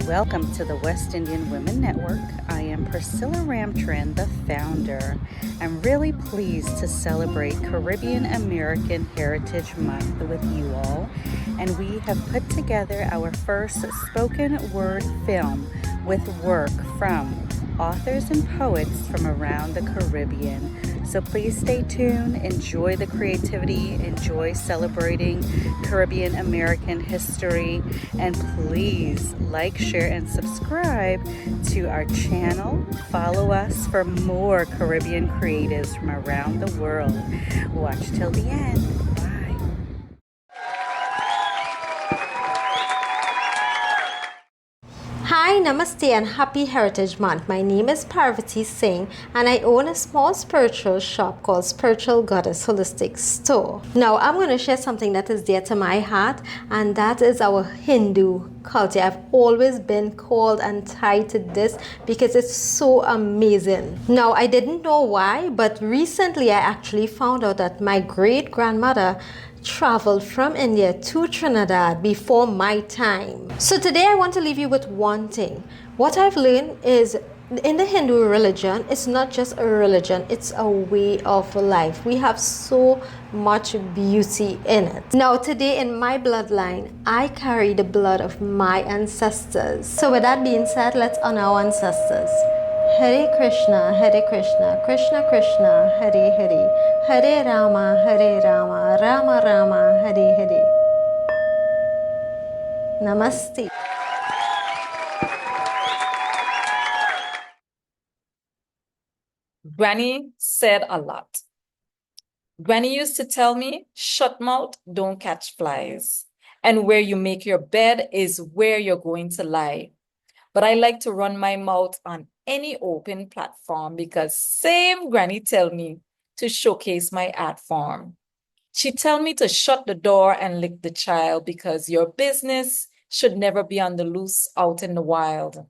Welcome to the West Indian Women Network. I am Priscilla Ramtrin, the founder. I'm really pleased to celebrate Caribbean American Heritage Month with you all, and we have put together our first spoken word film with work from authors and poets from around the Caribbean. So please stay tuned, enjoy the creativity, enjoy celebrating Caribbean American history, and please like, share, and subscribe to our channel. Follow us for more Caribbean creatives from around the world. Watch till the end. Bye. Hi, Namaste and Happy Heritage Month. My name is Parvati Singh and I own a small spiritual shop called Spiritual Goddess Holistic Store. Now, I'm going to share something that is dear to my heart, and that is our Hindu culture. I've always been called and tied to this because it's so amazing. Now, I didn't know why, but recently I actually found out that my great-grandmother traveled from India to Trinidad before my time. So today I want to leave you with one thing. What I've learned is in the Hindu religion, it's not just a religion, it's a way of life. We have so much beauty in it. Now today in my bloodline, I carry the blood of my ancestors. So with that being said, let's honor our ancestors. Hare Krishna, Krishna Krishna, Hare Hare, Hare Rama, Rama Rama, Hare Hare. Namaste. Granny said a lot. Granny used to tell me, shut mouth, don't catch flies. And where you make your bed is where you're going to lie. But I like to run my mouth on any open platform because same Granny tell me to showcase my art form. She tell me to shut the door and lick the child because your business should never be on the loose out in the wild.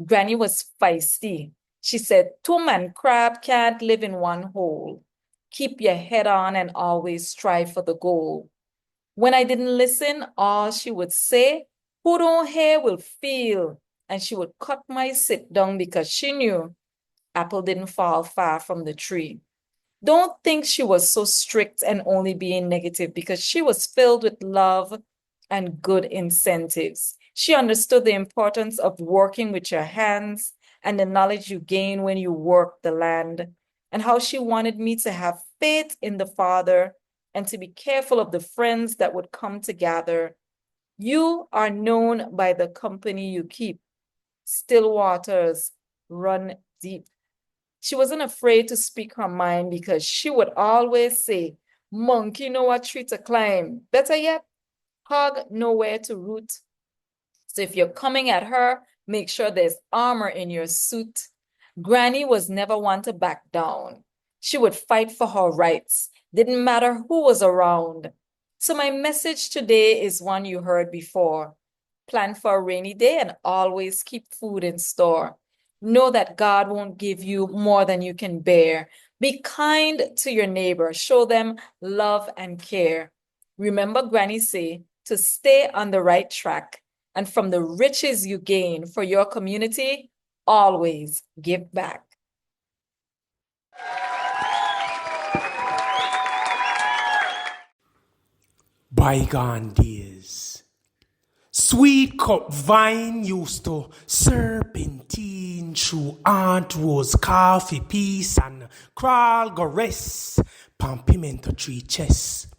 Granny was feisty. She said, Tom and crab can't live in one hole. Keep your head on and always strive for the goal. When I didn't listen, all she would say, who don't hear will feel. And she would cut my sit down because she knew apple didn't fall far from the tree. Don't think she was so strict and only being negative because she was filled with love and good incentives. She understood the importance of working with your hands and the knowledge you gain when you work the land, and how she wanted me to have faith in the Father and to be careful of the friends that would come to gather. You are known by the company you keep. Still waters run deep. She wasn't afraid to speak her mind because she would always say, monkey know what tree to climb. Better yet, hog nowhere to root. So if you're coming at her, make sure there's armor in your suit. Granny was never one to back down. She would fight for her rights. Didn't matter who was around. So my message today is one you heard before. Plan for a rainy day and always keep food in store. Know that God won't give you more than you can bear. Be kind to your neighbor. Show them love and care. Remember Granny say to stay on the right track, and from the riches you gain for your community, always give back. Bygone days. Sweet cup vine used to serpentine through Aunt Rose coffee piece and crawl go rest pan pimento tree chest.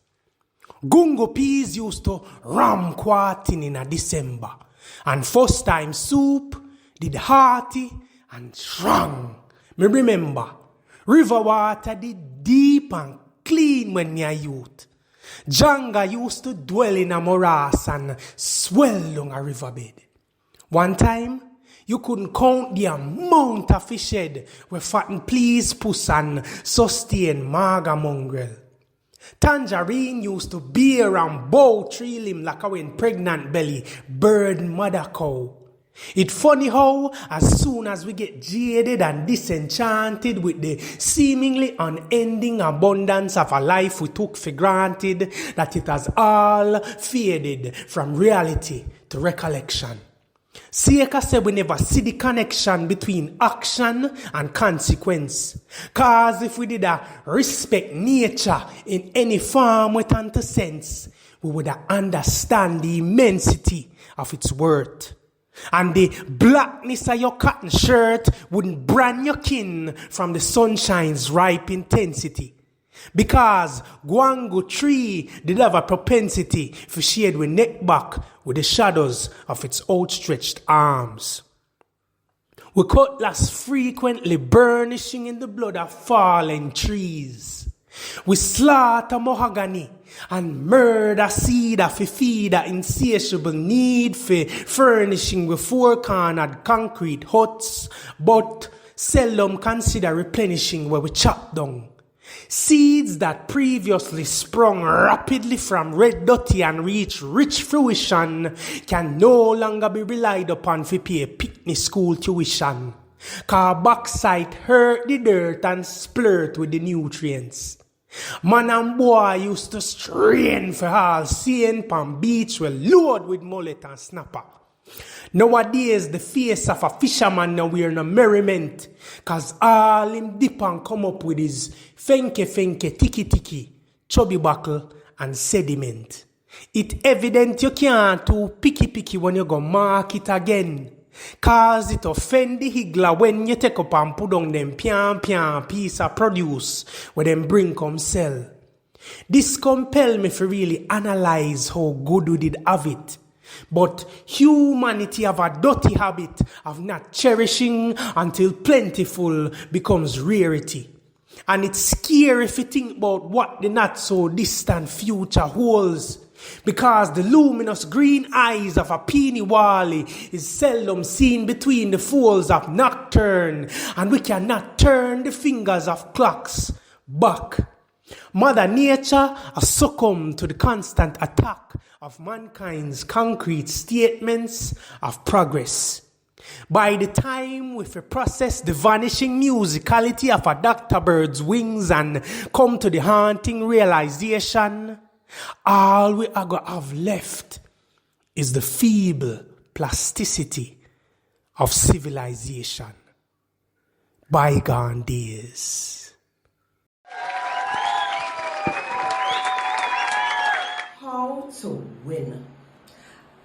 Gungo peas used to ram quartin in a December, and first time soup did hearty and strong. Me remember, river water did deep and clean when me a youth. Janga used to dwell in a morass and swell down a riverbed. One time, you couldn't count the amount of fish head where fatten please puss and sustain maga mongrel. Tangerine used to bear and bow tree limb like a when pregnant belly bird mother cow. It funny how, as soon as we get jaded and disenchanted with the seemingly unending abundance of a life we took for granted, that it has all faded from reality to recollection. Seeka said we never see the connection between action and consequence. Cause if we did respect nature in any form without a sense, we would understand the immensity of its worth. And the blackness of your cotton shirt wouldn't brand your kin from the sunshine's ripe intensity. Because guango tree did have a propensity for shade with neck back with the shadows of its outstretched arms. We cutlass frequently burnishing in the blood of fallen trees. We slaughter mahogany and murder cedar for feed the insatiable need for furnishing with four-cornered concrete huts, but seldom consider replenishing where we chop down. Seeds that previously sprung rapidly from red dirty and reach rich fruition can no longer be relied upon for pay picnic school tuition. Cause backside hurt the dirt and splurt with the nutrients. Man and boy used to strain for all seeing pan beach will load with mullet and snapper. Nowadays, the face of a fisherman now wear no merriment, cause all him dip and come up with his fenke, tiki, chubby buckle, and sediment. It evident you can't too picky when you go mark it again, cause it offend the higgler when you take up and put on them pian piece of produce where them bring come sell. This compel me to really analyze how good we did have it. But humanity have a dirty habit of not cherishing until plentiful becomes rarity. And it's scary if you think about what the not so distant future holds. Because the luminous green eyes of a peony wally is seldom seen between the folds of nocturne, and we cannot turn the fingers of clocks back. Mother Nature has succumbed to the constant attack of mankind's concrete statements of progress. By the time we process the vanishing musicality of a Dr. Bird's wings and come to the haunting realization, all we are going to have left is the feeble plasticity of civilization. Bygone days. How to win.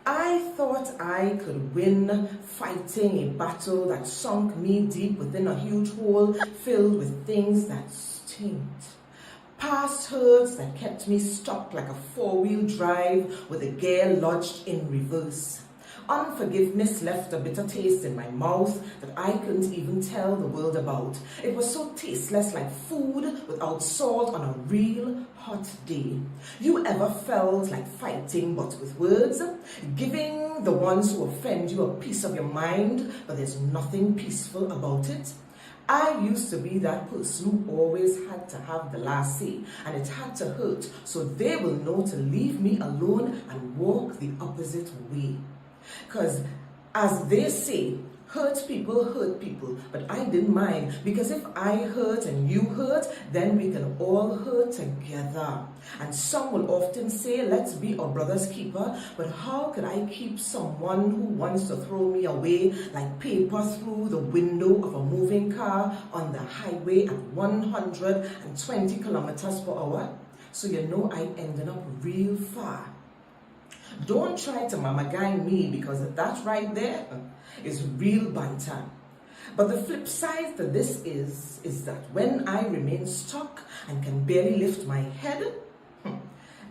I thought I could win fighting a battle that sunk me deep within a huge hole filled with things that stinked. Past hurts that kept me stuck like a four-wheel drive with a gear lodged in reverse. Unforgiveness left a bitter taste in my mouth that I couldn't even tell the world about. It was so tasteless, like food without salt on a real hot day. You ever felt like fighting but with words? Giving the ones who offend you a piece of your mind, but there's nothing peaceful about it? I used to be that person who always had to have the last say, and it had to hurt, so they will know to leave me alone and walk the opposite way. Because as they say, hurt people, but I didn't mind, because if I hurt and you hurt, then we can all hurt together. And some will often say, let's be our brother's keeper, but how could I keep someone who wants to throw me away like paper through the window of a moving car on the highway at 120 kilometers per hour? So you know I ended up real far. Don't try to mama guy me, because that right there is real banter. But the flip side to this is that when I remain stuck and can barely lift my head,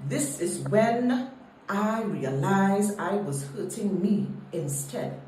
this is when I realized I was hurting me instead.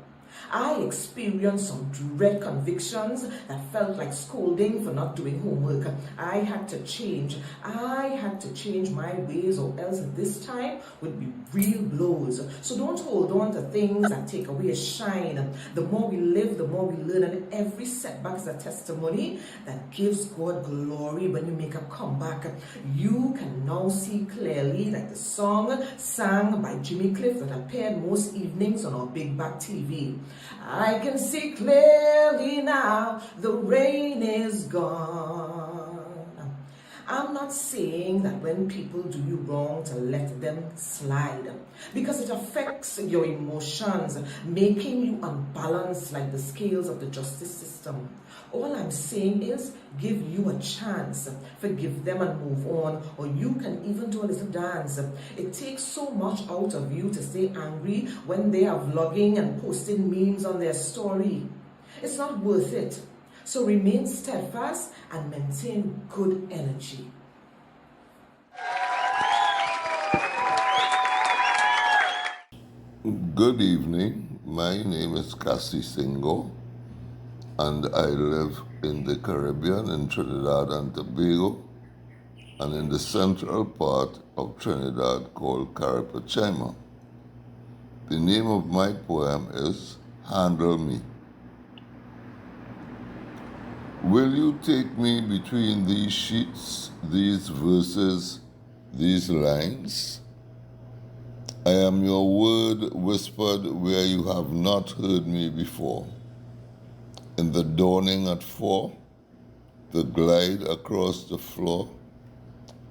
I experienced some dread convictions that felt like scolding for not doing homework. I had to change. I had to change my ways, or else this time would be real blows. So don't hold on to things that take away a shine. The more we live, the more we learn, and every setback is a testimony that gives God glory. When you make a comeback, you can now see clearly, like the song sang by Jimmy Cliff that appeared most evenings on our big back TV. I can see clearly now, the rain is gone. I'm not saying that when people do you wrong to let them slide, because it affects your emotions, making you unbalanced like the scales of the justice system. All I'm saying is give you a chance, forgive them and move on, or you can even do a little dance. It takes so much out of you to stay angry when they are vlogging and posting memes on their story. It's not worth it. So remain steadfast and maintain good energy. Good evening. My name is Cassie Singo, and I live in the Caribbean in Trinidad and Tobago, and in the central part of Trinidad called Carapachema. The name of my poem is Handle Me. Will you take me between these sheets, these verses, these lines? I am your word whispered where you have not heard me before. In the dawning at 4, the glide across the floor,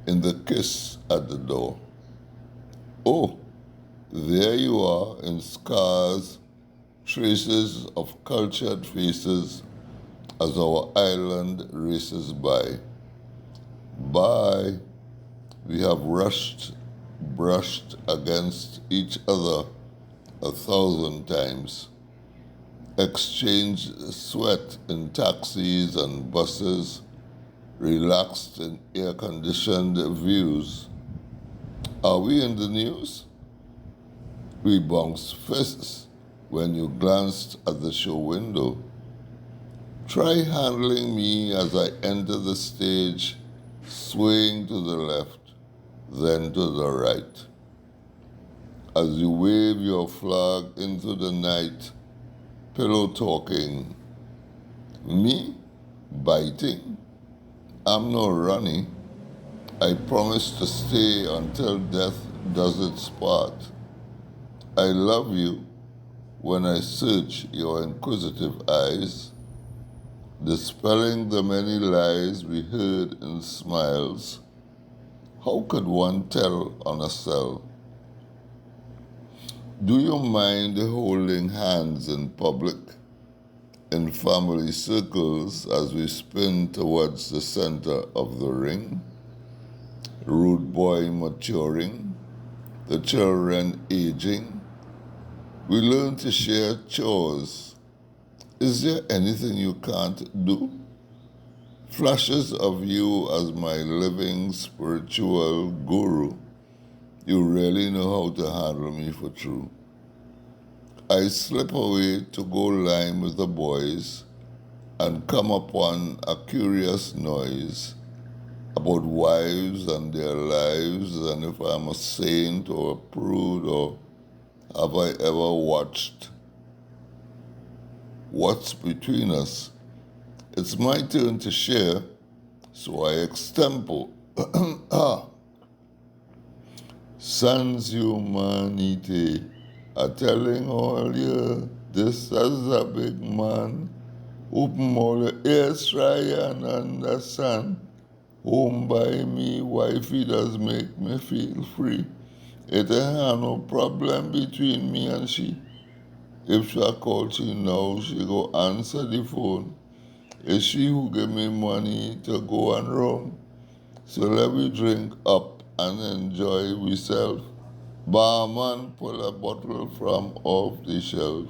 in the kiss at the door. Oh, there you are in scars, traces of cultured faces as our island races by. By, we have rushed, brushed against each other 1,000 times, exchanged sweat in taxis and buses, relaxed in air-conditioned views. Are we in the news? We bounced fists when you glanced at the show window. Try handling me as I enter the stage, swaying to the left, then to the right. As you wave your flag into the night, pillow talking. Me? Biting? I'm not running. I promise to stay until death does its part. I love you when I search your inquisitive eyes, dispelling the many lies we heard in smiles. How could one tell on a cell? Do you mind holding hands in public, in family circles as we spin towards the center of the ring? Rude boy maturing, the children aging. We learn to share chores. Is there anything you can't do? Flashes of you as my living spiritual guru. You really know how to handle me for true. I slip away to go lime with the boys and come upon a curious noise about wives and their lives, and if I'm a saint or a prude, or have I ever watched what's between us. It's my turn to share, so I extempo. Sans humanity, are telling all you this as a big man. Open all your ears, try and understand. Home by me, wifey does make me feel free. It ain't have no problem between me and she. If she call she now, she go answer the phone. It's she who give me money to go and roam. So let me drink up and enjoy myself. Barman pull a bottle from off the shelf.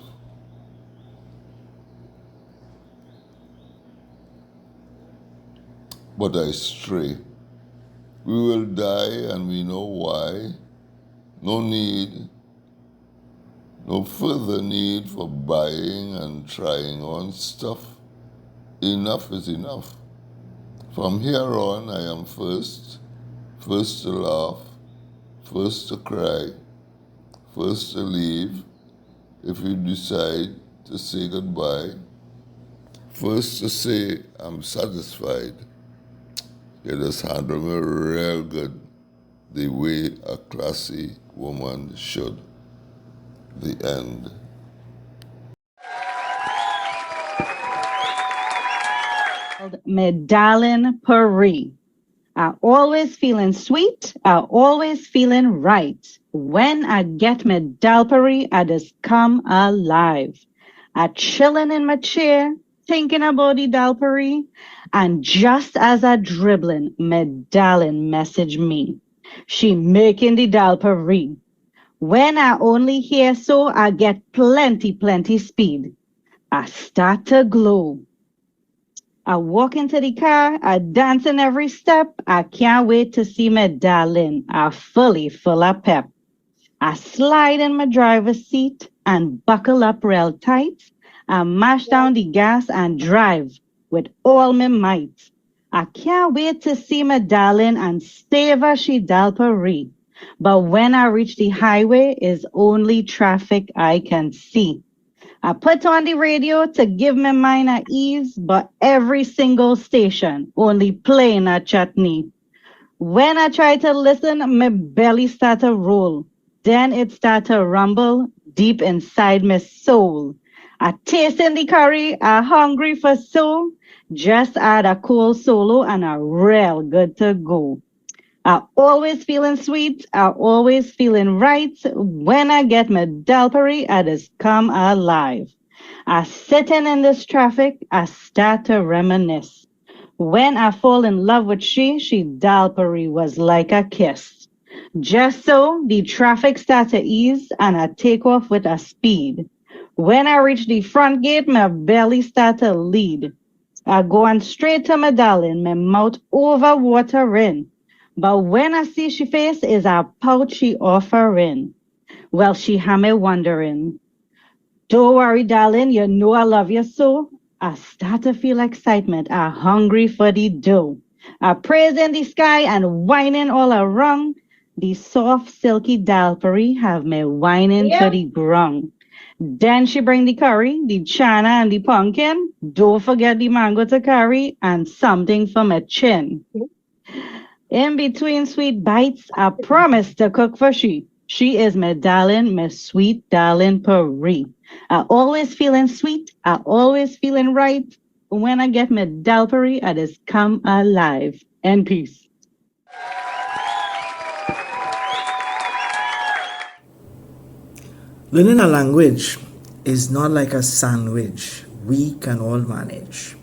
But I stray. We will die and we know why. No need, no further need for buying and trying on stuff. Enough is enough. From here on, I am first to laugh, first to cry, first to leave if you decide to say goodbye, first to say I'm satisfied. You just handle me real good, the way a classy woman should. The end. Medallion Paris. I always feeling sweet, I always feeling right. When I get me dalpery, I just come alive. I chillin' in my chair, thinking about the dalpery, and just as I dribbling, me darling message me. She making the dalpery. When I only hear so, I get plenty speed. I start to glow. I walk into the car, I dance in every step. I can't wait to see my darling. I fully full of pep. I slide in my driver's seat and buckle up real tight. I mash down the gas and drive with all my might. I can't wait to see my darling and savor she dalpery. But when I reach the highway, is only traffic I can see. I put on the radio to give my mind at ease, but every single station only playing a chutney. When I try to listen, my belly start to roll. Then it start to rumble deep inside my soul. I taste in the curry, I hungry for soul. Just add a cool solo and I real good to go. I always feeling sweet, I always feeling right. When I get my dalpery, I just come alive. I sitting in this traffic, I start to reminisce. When I fall in love with she dalpery was like a kiss. Just so, the traffic start to ease and I take off with a speed. When I reach the front gate, my belly start to lead. I go on straight to my darling, my mouth over watering. But when I see she face is a pouch she offering. Well, she had me wondering. Don't worry, darling, you know I love you so. I start to feel excitement. I hungry for the dough. I praise in the sky and whining all around. The soft, silky dalpery have me whining to the ground. Then she bring the curry, the chana and the pumpkin. Don't forget the mango to curry and something for my chin. In between sweet bites, I promise to cook for she. She is my darling, my sweet darling Paris. I always feeling sweet, I always feeling right. When I get my dalpery, I just come alive. And peace. Learning a language is not like a sandwich we can all manage.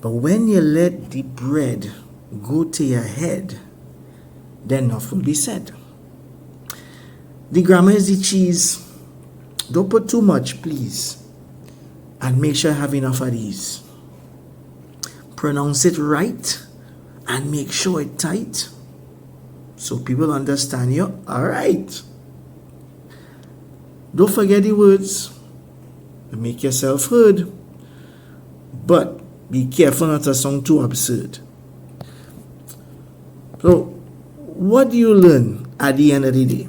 But when you let the bread go to your head, then enough will be said. The grammar is the cheese. Don't put too much, please. And make sure you have enough of these. Pronounce it right and make sure it's tight so people understand you. All right. Don't forget the words. Make yourself heard. But be careful not to sound too absurd. So, what do you learn at the end of the day?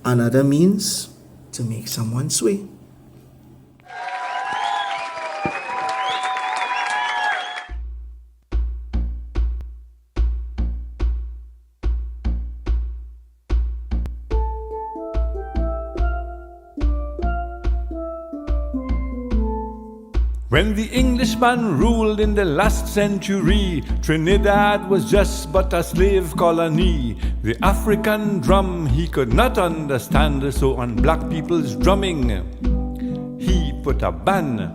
Another means to make someone sway. When the Englishman ruled in the last century, Trinidad was just but a slave colony. The African drum he could not understand, so on black people's drumming he put a ban.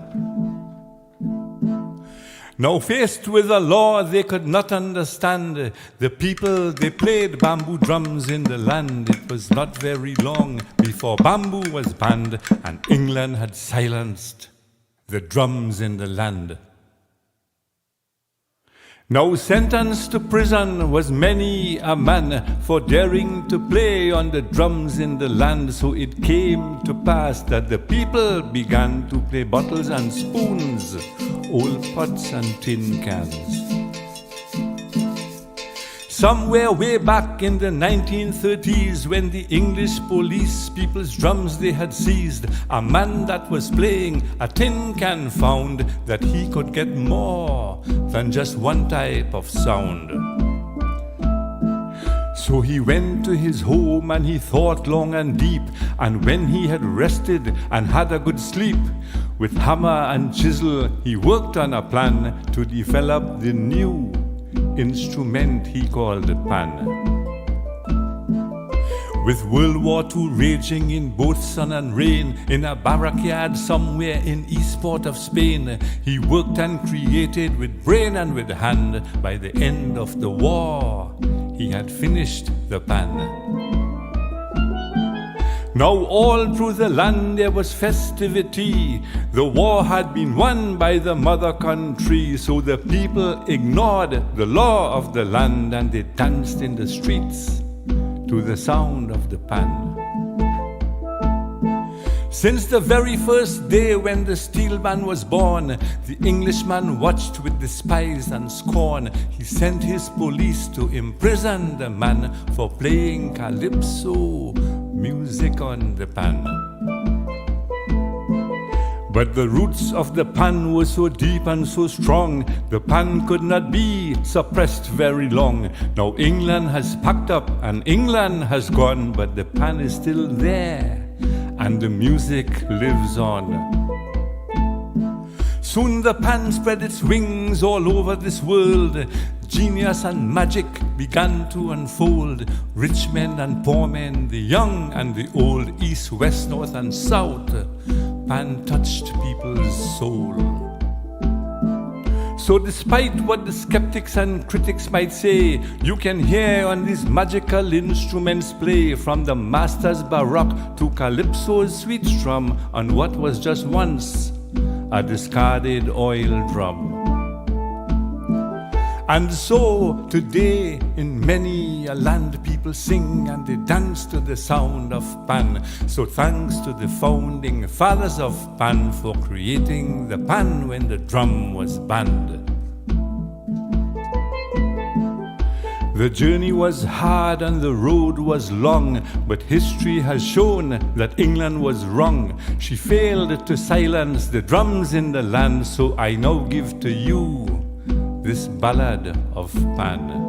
Now faced with a law they could not understand, the people they played bamboo drums in the land. It was not very long before bamboo was banned and England had silenced the drums in the land. Now sentenced to prison was many a man for daring to play on the drums in the land. So it came to pass that the people began to play bottles and spoons, old pots and tin cans. Somewhere way back in the 1930s, when the English police people's drums they had seized, a man that was playing a tin can found that he could get more than just one type of sound. So he went to his home and he thought long and deep, and when he had rested and had a good sleep, with hammer and chisel he worked on a plan to develop the new instrument he called the pan. With World War II raging in both sun and rain, in a barricade somewhere in Eastport of Spain, he worked and created with brain and with hand. By the end of the war, he had finished the pan. Now all through the land there was festivity. The war had been won by the mother country, so the people ignored the law of the land and they danced in the streets to the sound of the pan. Since the very first day when the steel man was born, the Englishman watched with despise and scorn. He sent his police to imprison the man for playing calypso music on the pan. But the roots of the pan were so deep and so strong, the pan could not be suppressed very long. Now England has packed up and England has gone, but the pan is still there and the music lives on. Soon the pan spread its wings all over this world. Genius and magic began to unfold. Rich men and poor men, the young and the old, east, west, north and south, pan touched people's soul. So despite what the skeptics and critics might say, you can hear on these magical instruments play, from the master's baroque to calypso's sweet strum, on what was just once a discarded oil drum. And so today in many a land people sing and they dance to the sound of pan. So thanks to the founding fathers of pan for creating the pan when the drum was banned. The journey was hard and the road was long, but history has shown that England was wrong. She failed to silence the drums in the land, so I now give to you this ballad of pan.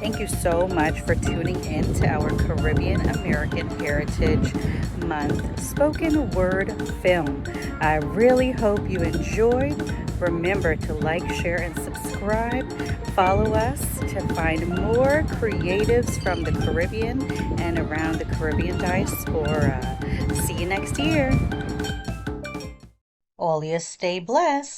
Thank you so much for tuning in to our Caribbean American Heritage Month spoken word film. I really hope you enjoyed. Remember to like, share, and subscribe. Follow us to find more creatives from the Caribbean and around the Caribbean diaspora. See you next year. All you stay blessed.